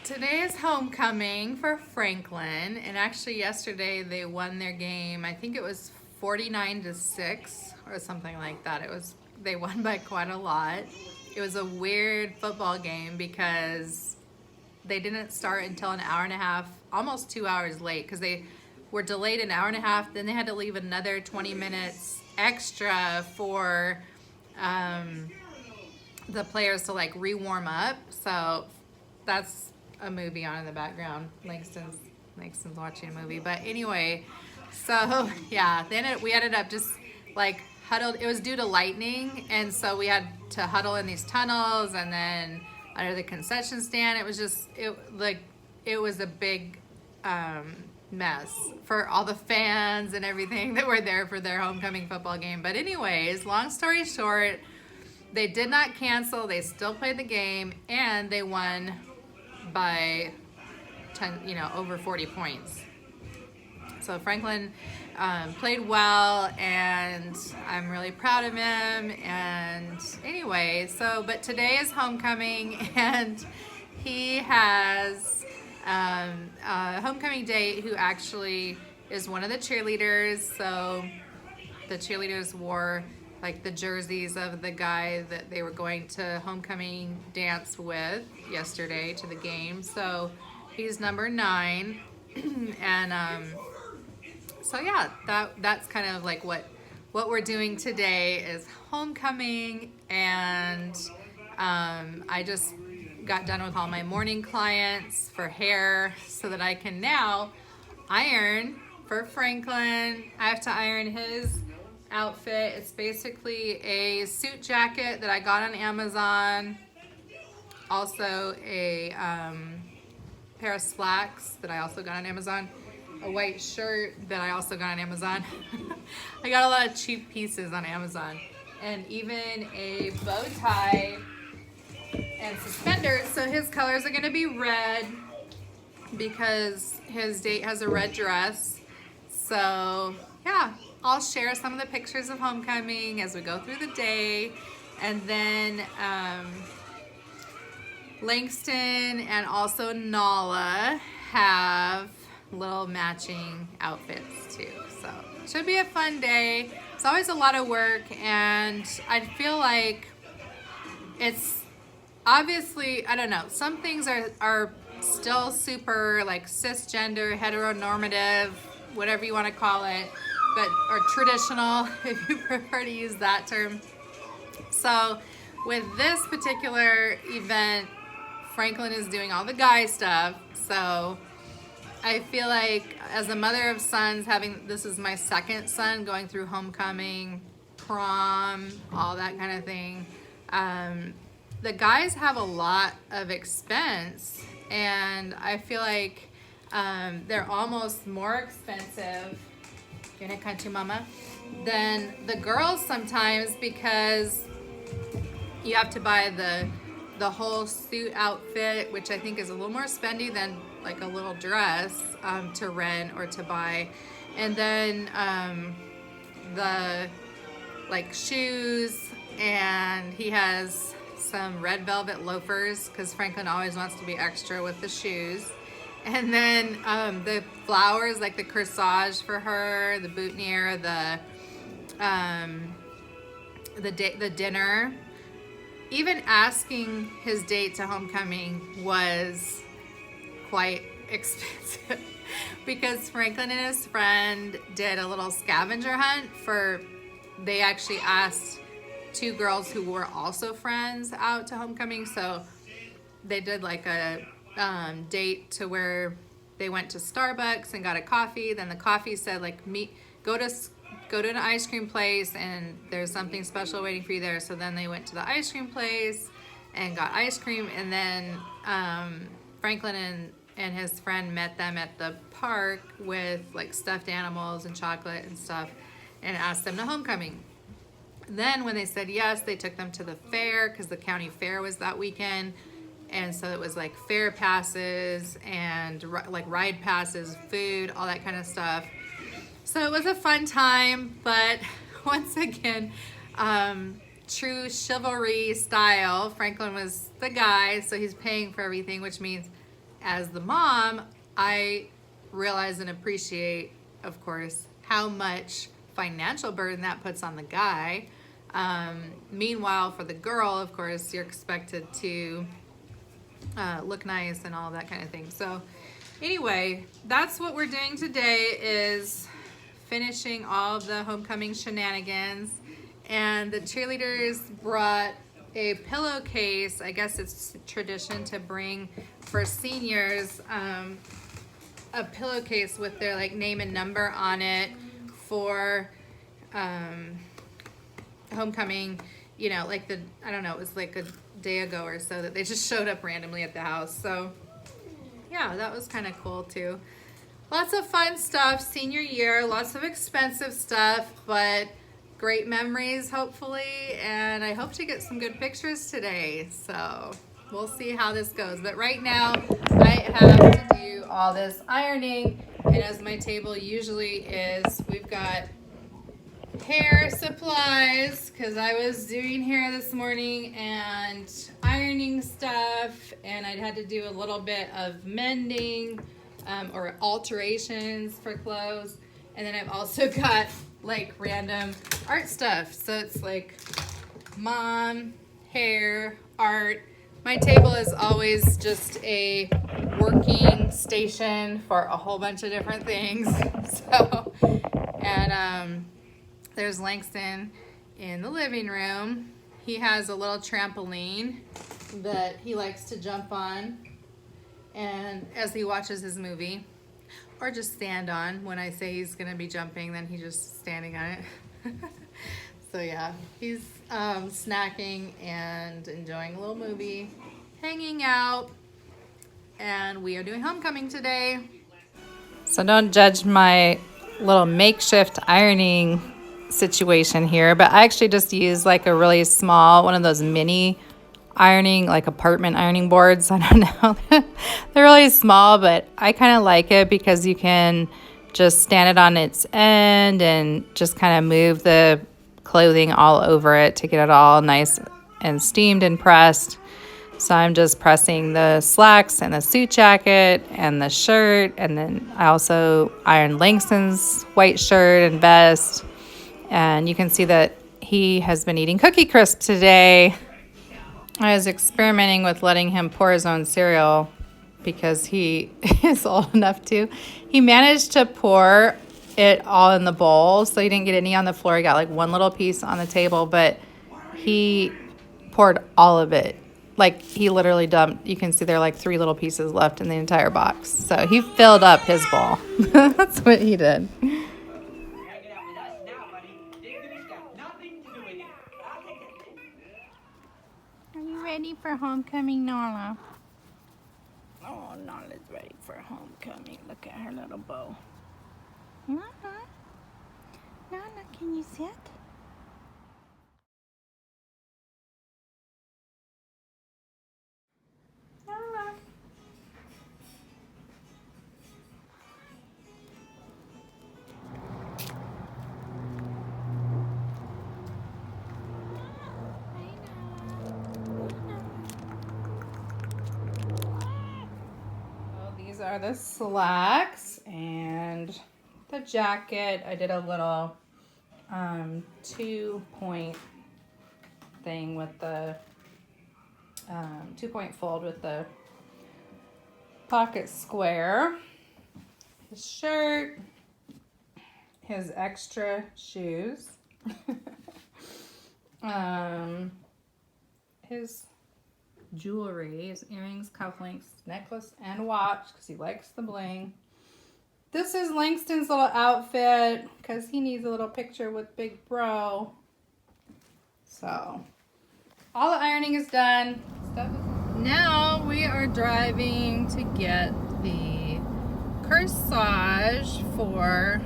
Today is homecoming for Franklin, and actually yesterday they won their game. I think it was 49-6 or something like that. They won by quite a lot. It was a weird football game because they didn't start until an hour and a half, almost 2 hours late, because they were delayed an hour and a half. Then they had to leave another 20 minutes extra for the players to like re-warm up. So that's a movie on in the background. Langston's watching a movie. But anyway, so yeah, we ended up just like huddled. It was due to lightning, and so we had to huddle in these tunnels and then under the concession stand. It was a big mess for all the fans and everything that were there for their homecoming football game. But anyways, long story short, they did not cancel. They still played the game, and they won by 10, over 40 points. So Franklin played well, and I'm really proud of him. And anyway, but today is homecoming, and he has a homecoming date who actually is one of the cheerleaders. So the cheerleaders wore like the jerseys of the guy that they were going to homecoming dance with yesterday to the game. So he's number 9. And so yeah, that's kind of like what we're doing today is homecoming. And I just got done with all my morning clients for hair so that I can now iron for Franklin. I have to iron his outfit. It's basically a suit jacket that I got on Amazon. Also a pair of slacks that I also got on Amazon. A white shirt that I also got on Amazon. I got a lot of cheap pieces on Amazon. And even a bow tie and suspenders. So his colors are going to be red because his date has a red dress. So yeah, I'll share some of the pictures of homecoming as we go through the day. And then Langston and also Nala have little matching outfits too. So it should be a fun day. It's always a lot of work, and I feel like it's obviously, I don't know, some things are still super like cisgender, heteronormative, whatever you want to call it, or traditional, if you prefer to use that term. So with this particular event, Franklin is doing all the guy stuff. So I feel like as a mother of sons, this is my second son going through homecoming, prom, all that kind of thing. The guys have a lot of expense, and I feel like they're almost more expensive, you're gonna cut to mama, than the girls sometimes, because you have to buy the whole suit outfit, which I think is a little more spendy than like a little dress to rent or to buy. And then the like shoes, and he has some red velvet loafers because Franklin always wants to be extra with the shoes. And then the flowers, like the corsage for her, the boutonniere, the dinner. Even asking his date to homecoming was quite expensive because Franklin and his friend did a little scavenger hunt they actually asked 2 girls who were also friends out to homecoming. So they did like a date to where they went to Starbucks and got a coffee. Then the coffee said like go to an ice cream place and there's something special waiting for you there. So then they went to the ice cream place and got ice cream. And then Franklin and his friend met them at the park with like stuffed animals and chocolate and stuff and asked them to homecoming. Then when they said yes, they took them to the fair because the county fair was that weekend. And so it was like fair passes and like ride passes, food, all that kind of stuff. So it was a fun time, but once again, true chivalry style, Franklin was the guy, so he's paying for everything, which means as the mom, I realize and appreciate, of course, how much financial burden that puts on the guy. Meanwhile, for the girl, of course, you're expected to look nice and all that kind of thing. So anyway, that's what we're doing today, is finishing all of the homecoming shenanigans. And the cheerleaders brought a pillowcase. I guess it's tradition to bring for seniors a pillowcase with their like name and number on it for homecoming. You know, like I don't know, it was like a day ago or so that they just showed up randomly at the house. So yeah, that was kind of cool too. Lots of fun stuff, senior year, lots of expensive stuff, but great memories, hopefully, and I hope to get some good pictures today. So we'll see how this goes. But right now, I have to do all this ironing, and as my table usually is, we've got hair supplies, because I was doing hair this morning and ironing stuff, and I had to do a little bit of mending or alterations for clothes. And then I've also got like random art stuff. So it's like mom, hair, art. My table is always just a working station for a whole bunch of different things. So, and there's Langston in the living room. He has a little trampoline that he likes to jump on, and as he watches his movie, or just stand on. When I say he's gonna be jumping, then he's just standing on it. So yeah, he's snacking and enjoying a little movie, hanging out, and we are doing homecoming today. So don't judge my little makeshift ironing situation here, but I actually just use like a really small, one of those mini ironing, like apartment ironing boards. I don't know. They're really small, but I kind of like it because you can just stand it on its end and just kind of move the clothing all over it to get it all nice and steamed and pressed. So I'm just pressing the slacks and the suit jacket and the shirt, and then I also ironed Langston's white shirt and vest. And you can see that he has been eating Cookie Crisp today. I was experimenting with letting him pour his own cereal because he is old enough to. He managed to pour it all in the bowl, so he didn't get any on the floor. He got like one little piece on the table, but he poured all of it. Like he literally dumped, you can see there are like 3 little pieces left in the entire box. So he filled up his bowl. That's what he did. Ready for homecoming, Nala? Oh, Nala's ready for homecoming. Look at her little bow. Nala, can you sit? Nala. These are the slacks and the jacket. I did a little 2-point thing with the 2-point fold with the pocket square. His shirt, his extra shoes, his jewelry, his earrings, cufflinks, necklace, and watch, because he likes the bling. This is Langston's little outfit, because he needs a little picture with Big Bro. So, all the ironing is done. Now we are driving to get the corsage for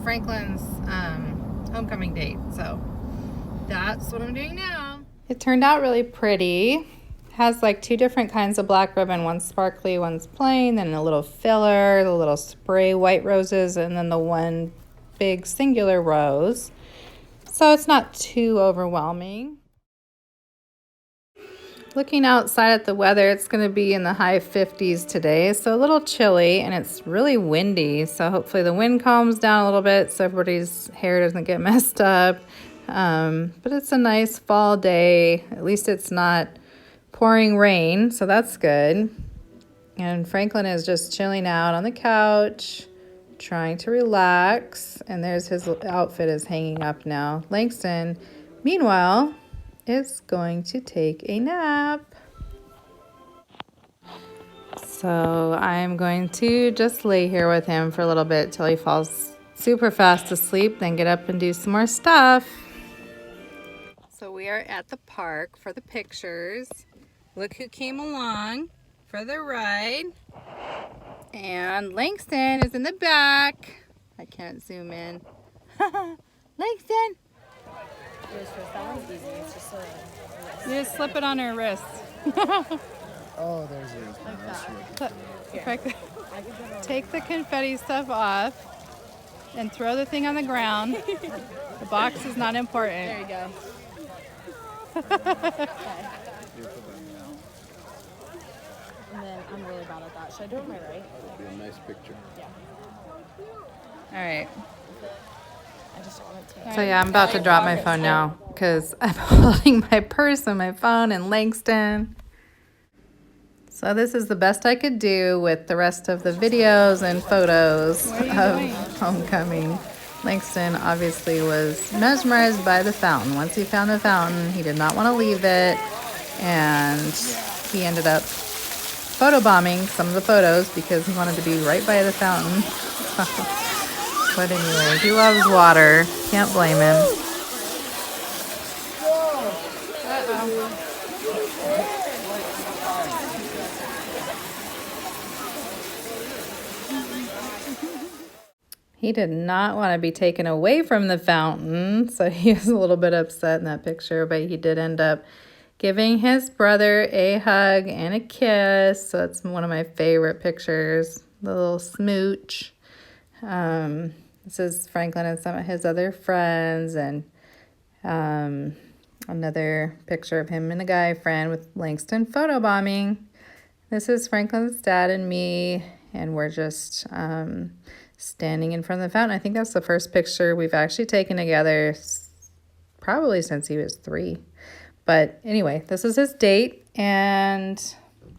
Franklin's homecoming date. So, that's what I'm doing now. It turned out really pretty. It has like 2 different kinds of black ribbon. One's sparkly, one's plain, then a little filler, the little spray white roses, and then the one big singular rose. So it's not too overwhelming. Looking outside at the weather, it's going to be in the high 50s today, so a little chilly, and it's really windy, so hopefully the wind calms down a little bit so everybody's hair doesn't get messed up. But it's a nice fall day. At least it's not pouring rain, so that's good. And Franklin is just chilling out on the couch, trying to relax, and there's his outfit is hanging up now. Langston, meanwhile, is going to take a nap. So I'm going to just lay here with him for a little bit till he falls super fast asleep, then get up and do some more stuff. So we are at the park for the pictures. Look who came along for the ride. And Langston is in the back. I can't zoom in. Langston! That one's easy. It's just You just slip it on her wrist. Oh, there's yours. Like that. Take the confetti stuff off and throw the thing on the ground. The box is not important. There you go. And then I'm really bad at that. Should I do it with my right? That'd be a nice picture. Yeah. All right. I just want to. So yeah, I'm about to drop my phone now because I'm holding my purse and my phone and Langston. So this is the best I could do with the rest of the videos and photos of homecoming. Langston obviously was mesmerized by the fountain. Once he found the fountain, he did not want to leave it, and he ended up photobombing some of the photos because he wanted to be right by the fountain. But anyway, he loves water. Can't blame him. He did not want to be taken away from the fountain, so he was a little bit upset in that picture, but he did end up giving his brother a hug and a kiss. So it's one of my favorite pictures, the little smooch. This is Franklin and some of his other friends, and another picture of him and a guy friend with Langston photobombing. This is Franklin's dad and me, and we're just standing in front of the fountain. I think that's the first picture we've actually taken together probably since he was 3. But anyway, this is his date, and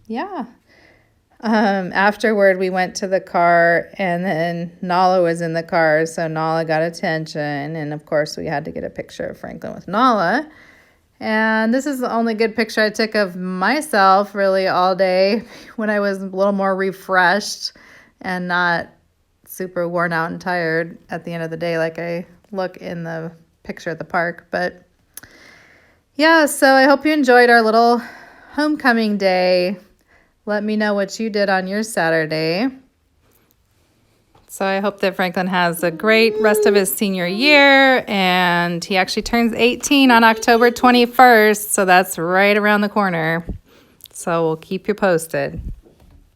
yeah. Afterward, we went to the car, and then Nala was in the car, so Nala got attention, and of course we had to get a picture of Franklin with Nala. And this is the only good picture I took of myself really all day when I was a little more refreshed and not super worn out and tired at the end of the day like I look in the picture at the park. But yeah, so I hope you enjoyed our little homecoming day. Let me know what you did on your Saturday. So I hope that Franklin has a great rest of his senior year, and he actually turns 18 on October 21st, so that's right around the corner. So we'll keep you posted.